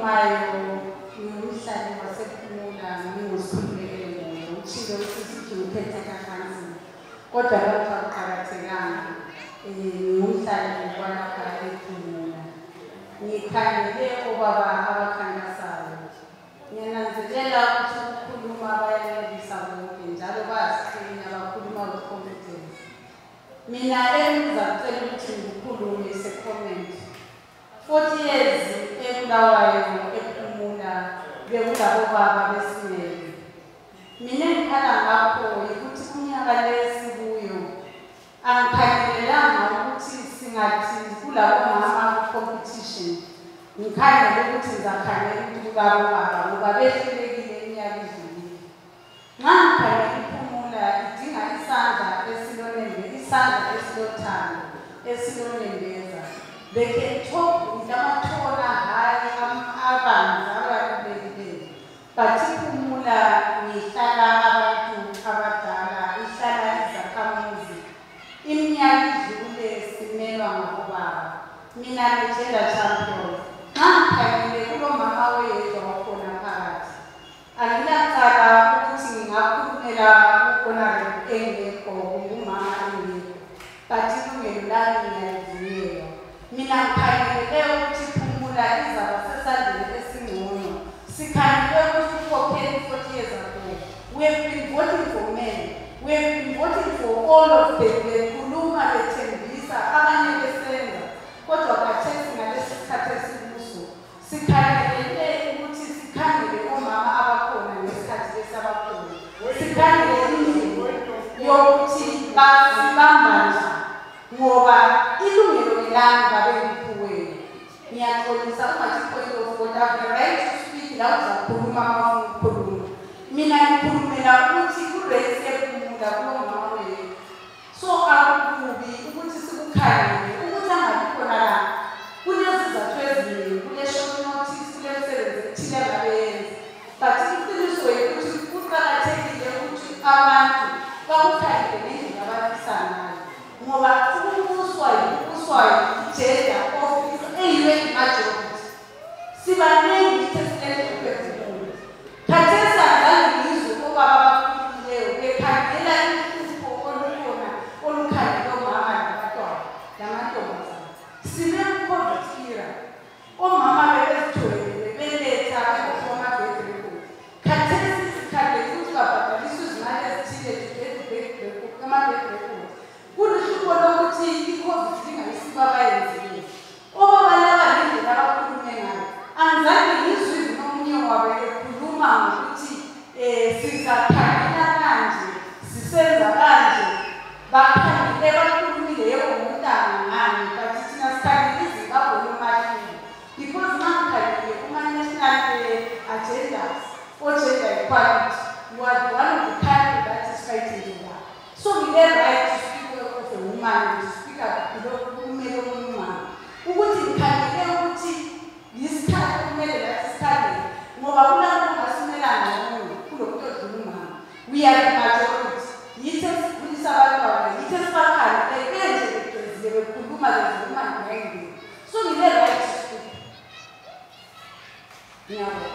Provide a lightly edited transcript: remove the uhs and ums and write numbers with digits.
okhulumayo ngumhlali wasePhumula ngingosikhululekile ngoyo uchilo sisithi uphethe kanjani kodwa lapha uqhakathekanga ngumhlali walapha ePhumula ngikhangele obaba abakhankasayo ngiyananzelela ukuthi ukukhuluma bayanelisa bonke njalo bayaziqhenya abakhuluma with confidence mina engizacela ukuthi ngikhulume se-comment 40 years eBulawayo ePhumula bekulabo baba besimele mina ngikhala ngakho ukuthi kunyaka lesi kuyo angikhangelelanga ukuthi singathi kulabo mama competition ngikhangele ukuthi ngizakhangela ukuthi kulabo baba ngoba behlelekile iminyaka idlulile nxa ngikhangela iPhumula idinga isandla esilonembe isandla esilothando esilonembeza they can talk with amathola hayi abanzi abalulekileyo but iPhumula ngihlala abantu abadala ihlala izakhamuzi iminyaka idlule simelwa ngobaba mina ngigender champion nxa ngikhangele kulo mama wethu wakhona phakathi angilacala ukuthi ngingakhulumela uhonorable engekho ngumama engekho but ilungelo lami ngiyalivulela mina ngikhangele ukuthi iPhumula izaba sesandleni esingcono sikhangele ukuthi ukhokheli 40 years ago we have been voting for men we have been voting for all of them bekhuluma bethembisa abanye besenza kodwa khathesi ngalesi sikhathi esibuso sikhangele ukuthi sikhangele omama abakhona ngesikhathi lesabakhona sikhangele indlela yokuthi basibambanje ngoba ilungelo lami babengiphuweni ngiyaxolisa ungathi point of order the right to speak la uzakhuluma mafunkhuluma mina ngikhulumela ukuthi ku-race ePhumula kulomama wethu so akukubi ukuthi sikukhangele ukuthi angabikhona la kunezizathu eziningi kule-short notice kulemsebenzi ethile abayenzi but iqiniso yokuthi kuqakathekile ukuthi abantu bakukhangele ngendlela abafisa ngayo ngoba ukubuswa yi-gender office eyiwe imajority sibaningi i-president uPhethumula khathesi azange ngizwe obaba abakhulumileyo bekhangela inhlupho olukhona olukhangela omama nabantwana namantombazana sine-COVID era omama bebezithwele bebeletha bengokoma bedreku khathesi sikhangele ukuthi babhadaliswe izimali ezithile ama-bedreku kulihlupho lokuthi i-COVID lingayisiba abayenzile obaba laba ngendlela abakhulume ngayo angizange ngizwe nomunye wabo ekhuluma ngokuthi sizakhangela kanje sisenza kanje bakhangele bakhulumile yebo ngomntana ngani but thina sikhangele iZimbabwe yomalini because mangikhangele kuma-national agendas o-gender equality you are one of the country that is fighting for that so we have right to speak of a woman to speak up kumele woman ukuthi ngikhangele ukuthi yisikhathi kumele lathi sikhangele ngoba kulapho ngasimelana ngomuntu kulokuthi odlula umama we are the majority yithi esikhulisa abantwana yithi esibakhangele benje begezile bekhuluma bezuma ngengeni so ngile right to speak ngiyabona